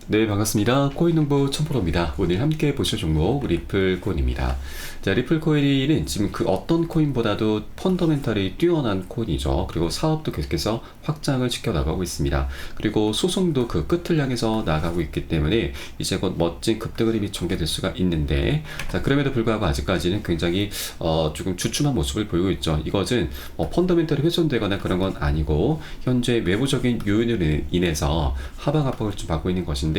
네, 반갑습니다. 코인농부 천프로입니다. 오늘 함께 보실 종목 리플코인입니다. 자, 리플코인은 지금 그 어떤 코인보다도 펀더멘탈이 뛰어난 코인이죠. 그리고 사업도 계속해서 확장을 시켜나가고 있습니다. 그리고 소송도 그 끝을 향해서 나가고 있기 때문에 이제 곧 멋진 급등 흐름이 전개될 수가 있는데, 자, 그럼에도 불구하고 아직까지는 굉장히 조금 주춤한 모습을 보이고 있죠. 이것은 펀더멘탈이 훼손되거나 그런 건 아니고 현재 외부적인 요인으로 인해서 하방 압박을 좀 받고 있는 것인데,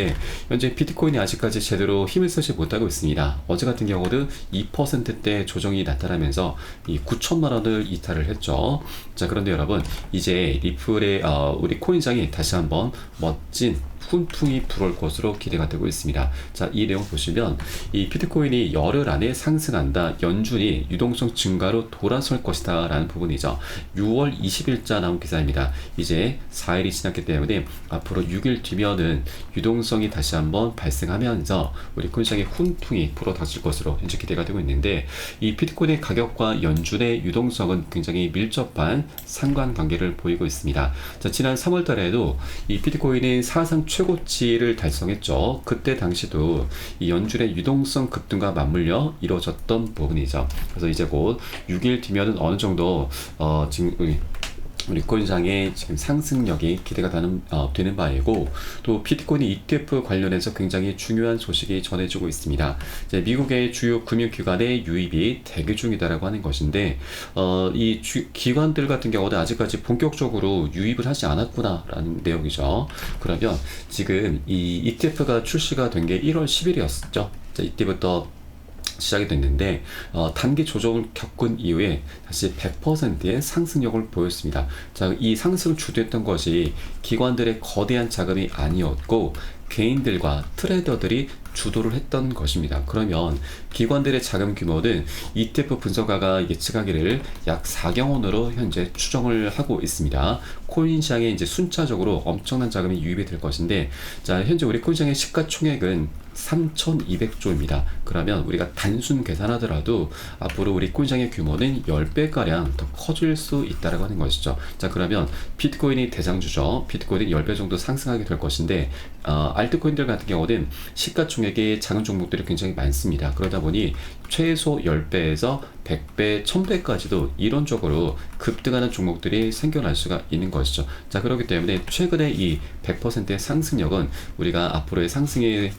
현재 비트코인이 아직까지 제대로 힘을 쓰지 못하고 있습니다. 어제 같은 경우도 2%대 조정이 나타나면서 이 9천만 원을 이탈을 했죠. 자, 그런데 여러분, 이제 리플의 우리 코인장이 다시 한번 멋진 훈풍이 불어올 것으로 기대가 되고 있습니다. 자, 이 내용 보시면 이 비트코인이 열흘 안에 상승한다. 연준이 유동성 증가로 돌아설 것이다 라는 부분이죠. 6월 20일자 나온 기사입니다. 이제 4일이 지났기 때문에 앞으로 6일 뒤면은 유동성이 다시 한번 발생하면서 우리 코인시장의 훈풍이 불어닥칠 것으로 현재 기대가 되고 있는데, 이 비트코인의 가격과 연준의 유동성은 굉장히 밀접한 상관관계를 보이고 있습니다. 자, 지난 3월 달에도 이 비트코인은 사상 최고치를 달성했죠. 그때 당시도 이 연준의 유동성 급등과 맞물려 이루어졌던 부분이죠. 그래서 이제 곧 6일 뒤면은 어느 정도 지금 우리 코인상의 지금 상승력이 기대가 되는 바이고, 또 비트코인 ETF 관련해서 굉장히 중요한 소식이 전해지고 있습니다. 이제 미국의 주요 금융기관의 유입이 대기 중이다라고 하는 것인데, 이 기관들 같은 경우는 아직까지 본격적으로 유입을 하지 않았구나라는 내용이죠. 그러면 지금 이 ETF가 출시가 된 게 1월 10일이었죠. 이때부터 시작이 됐는데, 단기 조정을 겪은 이후에 다시 100%의 상승력을 보였습니다. 자, 이 상승을 주도했던 것이 기관들의 거대한 자금이 아니었고 개인들과 트레이더들이 주도를 했던 것입니다. 그러면 기관들의 자금 규모는 ETF 분석가가 예측하기를 약 4경 원으로 현재 추정을 하고 있습니다. 코인 시장에 이제 순차적으로 엄청난 자금이 유입이 될 것인데, 자, 현재 우리 코인 시장의 시가총액은 3,200조입니다. 그러면 우리가 단순 계산하더라도 앞으로 우리 코인 시장의 규모는 10배가량 더 커질 수 있다라고 하는 것이죠. 자, 그러면 비트코인이 대장주죠. 비트코인은 10배 정도 상승하게 될 것인데, 알트코인들 같은 경우는 시가총액의 작은 종목들이 굉장히 많습니다. 그러다 보니 최소 10배에서 100배, 1000배까지도 이론적으로 급등하는 종목들이 생겨날 수가 있는 것이죠. 자, 그렇기 때문에 최근에 이 100%의 상승력은 우리가 앞으로의 상승에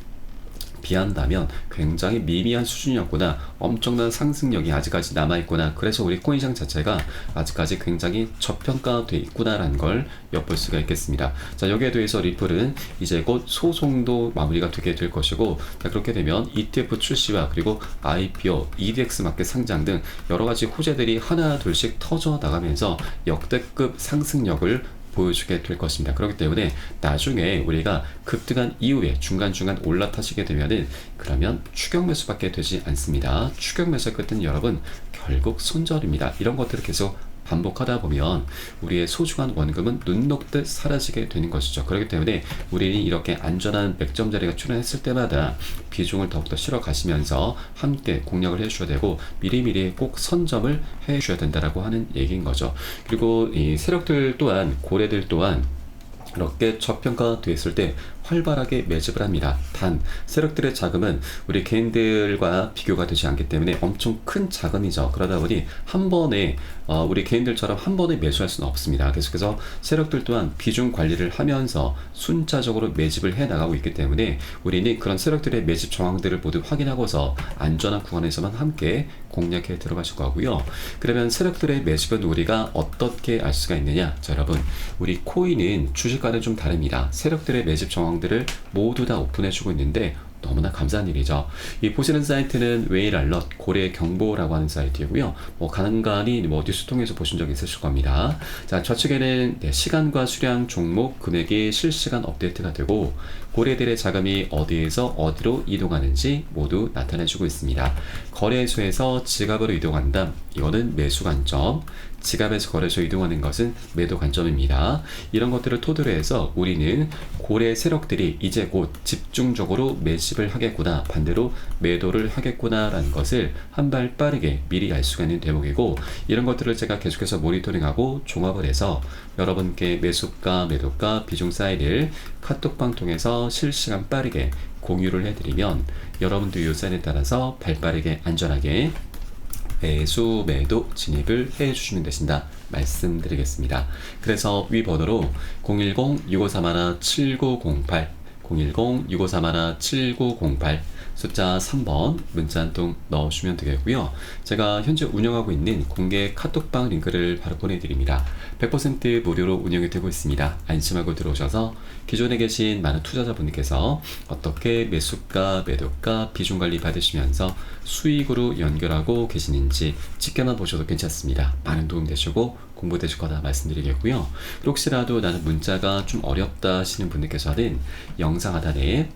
비한다면 굉장히 미미한 수준이었구나, 엄청난 상승력이 아직까지 남아있구나, 그래서 우리 코인시장 자체가 아직까지 굉장히 저평가되어 있구나라는 걸 엿볼 수가 있겠습니다. 자, 여기에 대해서 리플은 이제 곧 소송도 마무리가 되게 될 것이고, 자, 그렇게 되면 ETF 출시와 그리고 IPO, EDX 마켓 상장 등 여러가지 호재들이 하나 둘씩 터져 나가면서 역대급 상승력을 보여주게 될 것입니다. 그렇기 때문에 나중에 우리가 급등한 이후에 중간중간 올라타시게 되면은 그러면 추격 매수밖에 되지 않습니다. 추격 매수의 끝은 여러분 결국 손절입니다. 이런 것들을 계속 반복하다 보면 우리의 소중한 원금은 눈 녹듯 사라지게 되는 것이죠. 그렇기 때문에 우리는 이렇게 안전한 맥점 자리가 출현했을 때마다 비중을 더욱더 실어 가시면서 함께 공략을 해주셔야 되고, 미리미리 꼭 선점을 해주셔야 된다라고 하는 얘기인 거죠. 그리고 이 세력들 또한, 고래들 또한 이렇게 저평가됐을 때 활발하게 매집을 합니다. 단 세력들의 자금은 우리 개인들과 비교가 되지 않기 때문에 엄청 큰 자금이죠. 그러다 보니 한 번에 우리 개인들처럼 한 번에 매수할 수는 없습니다. 계속해서 세력들 또한 비중 관리를 하면서 순차적으로 매집을 해 나가고 있기 때문에 우리는 그런 세력들의 매집 정황들을 모두 확인하고서 안전한 구간에서만 함께 공략해 들어가실 거고요. 그러면 세력들의 매집은 우리가 어떻게 알 수가 있느냐? 자, 여러분, 우리 코인은 주식과는 좀 다릅니다. 세력들의 매집 정황들을 모두 다 오픈해주고 있는데 너무나 감사한 일이죠. 이 보시는 사이트는 웨일 알럿, 고래 경보라고 하는 사이트이고요. 간간히 뉴스 통해서 보신 적 있으실 겁니다. 자, 좌측에는 시간과 수량, 종목, 금액이 실시간 업데이트가 되고, 고래들의 자금이 어디에서 어디로 이동하는지 모두 나타내주고 있습니다. 거래소에서 지갑으로 이동한다. 이거는 매수 관점. 지갑에서 거래소 이동하는 것은 매도 관점입니다. 이런 것들을 토대로 해서 우리는 고래 세력들이 이제 곧 집중적으로 매집을 하겠구나, 반대로 매도를 하겠구나 라는 것을 한 발 빠르게 미리 알 수가 있는 대목이고, 이런 것들을 제가 계속해서 모니터링하고 종합을 해서 여러분께 매수가, 매도가, 비중 사이를 카톡방 통해서 실시간 빠르게 공유를 해드리면 여러분도 이 사인에 따라서 발빠르게 안전하게 매수, 매도 진입을 해주시면 되신다 말씀드리겠습니다. 그래서 위 번호로 010-6531-7908 010-6531-7908 숫자 3번 문자 한 통 넣어주시면 되겠고요. 제가 현재 운영하고 있는 공개 카톡방 링크를 바로 보내드립니다. 100% 무료로 운영이 되고 있습니다. 안심하고 들어오셔서 기존에 계신 많은 투자자분들께서 어떻게 매수가, 매도가, 비중 관리 받으시면서 수익으로 연결하고 계시는지 지켜만 보셔도 괜찮습니다. 많은 도움 되시고 공부 되실 거다 말씀드리겠고요. 혹시라도 나는 문자가 좀 어렵다 하시는 분들께서는 영상 하단에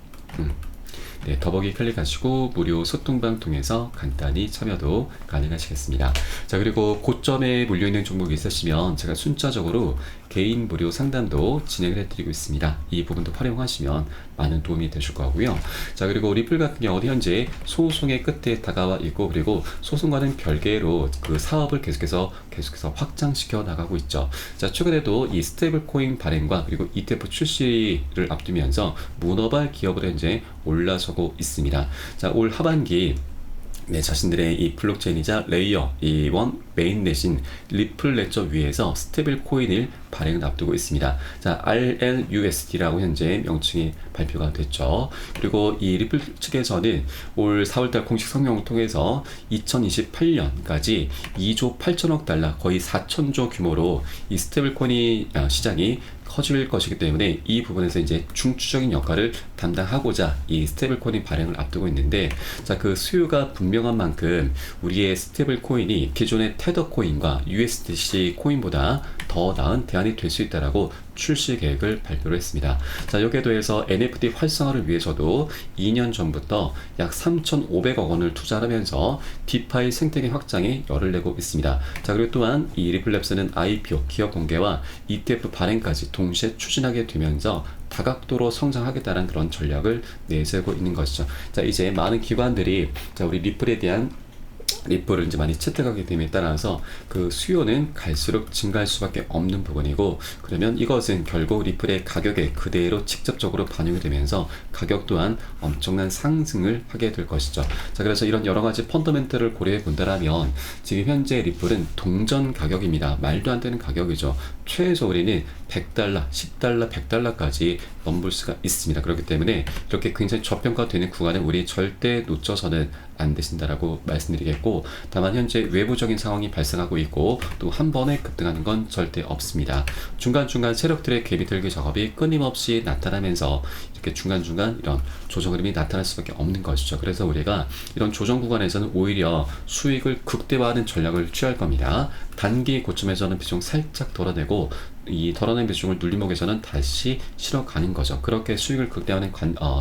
더보기 클릭하시고 무료 소통방 통해서 간단히 참여도 가능하시겠습니다. 자, 그리고 고점에 물려있는 종목이 있으시면 제가 순차적으로 개인 무료 상담도 진행을 해드리고 있습니다. 이 부분도 활용하시면 많은 도움이 되실 거고요. 자, 그리고 리플 같은 경우도 현재 소송의 끝에 다가와 있고, 그리고 소송과는 별개로 그 사업을 계속해서 확장시켜 나가고 있죠. 자, 최근에도 이 스테이블 코인 발행과 그리고 ETF 출시를 앞두면서 문어발 기업으로 현재 올라서고 있습니다. 자, 올 하반기 자신들의 이 블록체인이자 레이어 원 메인넷인 리플 레저 위에서 스테이블 코인을 발행을 앞두고 있습니다. 자, RLUSD라고 현재 명칭이 발표가 됐죠. 그리고 이 리플 측에서는 올 4월달 공식 성명을 통해서 2028년까지 2조 8천억 달러, 거의 4천조 규모로 이 스테이블 코인 시장이 커질 것이기 때문에 이 부분에서 이제 중추적인 역할을 담당하고자 이 스테이블 코인 발행을 앞두고 있는데, 자, 그 수요가 분명한 만큼 우리의 스테이블 코인이 기존의 테더 코인과 USDC 코인보다 더 나은 대안이 될 수 있다라고 출시 계획을 발표를 했습니다. 자, 여기에 더해서 NFT 활성화를 위해서도 2년 전부터 약 3,500억 원을 투자하면서 디파이 생태계 확장에 열을 내고 있습니다. 자, 그리고 또한 이 리플랩스는 IPO 기업 공개와 ETF 발행까지 동시에 추진하게 되면서 다각도로 성장하겠다는 그런 전략을 내세우고 있는 것이죠. 자, 이제 많은 기관들이 우리 리플에 대한 리플을 이제 많이 채택하게 됨에 따라서 그 수요는 갈수록 증가할 수밖에 없는 부분이고, 그러면 이것은 결국 리플의 가격에 그대로 직접적으로 반영이 되면서 가격 또한 엄청난 상승을 하게 될 것이죠. 자, 그래서 이런 여러 가지 펀더멘털을 고려해 본다라면 지금 현재 리플은 동전 가격입니다. 말도 안 되는 가격이죠. 최소 우리는 $100, $10, $100까지 넘볼 수가 있습니다. 그렇기 때문에 이렇게 굉장히 저평가되는 구간을 우리 절대 놓쳐서는 안 되신다라고 말씀드리겠고, 다만 현재 외부적인 상황이 발생하고 있고 또 한 번에 급등하는 건 절대 없습니다. 중간중간 세력들의 갭이 들기 작업이 끊임없이 나타나면서 이렇게 중간중간 이런 조정 흐름이 나타날 수밖에 없는 것이죠. 그래서 우리가 이런 조정 구간에서는 오히려 수익을 극대화하는 전략을 취할 겁니다. 단기 고점에서는 비중 살짝 덜어내고 이 덜어낸 비중을 눌림목에서는 다시 실어가는 거죠. 그렇게 수익을 극대화하는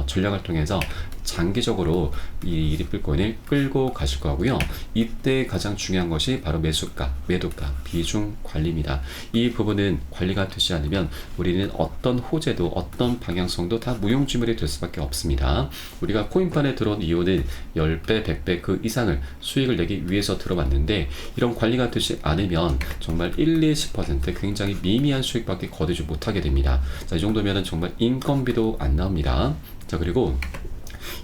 전략을 통해서 장기적으로 이 리플 코인을 끌고 가실 거고요. 이때 가장 중요한 것이 바로 매수가, 매도가, 비중 관리입니다. 이 부분은 관리가 되지 않으면 우리는 어떤 호재도 어떤 방향성도 다 무용지물이 될 수밖에 없습니다. 우리가 코인판에 들어온 이유는 10배, 100배 그 이상을 수익을 내기 위해서 들어왔는데, 이런 관리가 되지 않으면 정말 1, 2, 10% 굉장히 미미한 수익밖에 거두지 못하게 됩니다. 자, 이 정도면은 정말 인건비도 안 나옵니다. 자, 그리고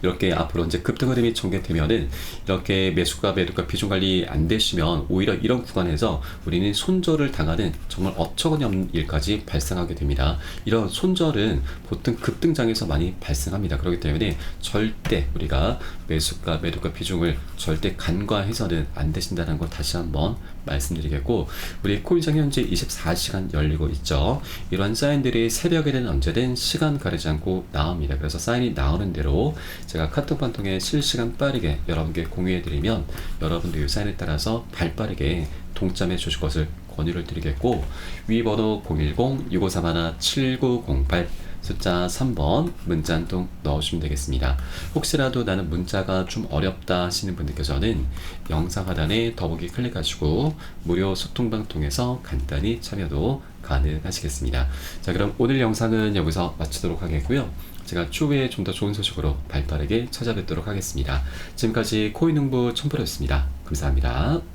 이렇게 앞으로 이제 급등 흐름이 전개되면은 이렇게 매수가, 매도가 비중 관리 안 되시면 오히려 이런 구간에서 우리는 손절을 당하는 정말 어처구니없는 일까지 발생하게 됩니다. 이런 손절은 보통 급등장에서 많이 발생합니다. 그렇기 때문에 절대 우리가 매수가, 매도가 비중을 절대 간과해서는 안 되신다는 걸 다시 한번 말씀드리겠고, 우리 코인장 현재 24시간 열리고 있죠. 이런 사인들이 새벽에는 언제든 시간 가리지 않고 나옵니다. 그래서 사인이 나오는 대로 제가 카톡방 통해 실시간 빠르게 여러분께 공유해드리면 여러분도 이 사인에 따라서 발빠르게 동참해 주실 것을 권유를 드리겠고, 위 번호 010-6531-7908 숫자 3번 문자 한 통 넣어주시면 되겠습니다. 혹시라도 나는 문자가 좀 어렵다 하시는 분들께서는 영상 하단에 더보기 클릭하시고 무료 소통방 통해서 간단히 참여도 가능하시겠습니다. 자, 그럼 오늘 영상은 여기서 마치도록 하겠고요. 제가 추후에 좀 더 좋은 소식으로 발빠르게 찾아뵙도록 하겠습니다. 지금까지 코인농부 첨프로였습니다. 감사합니다.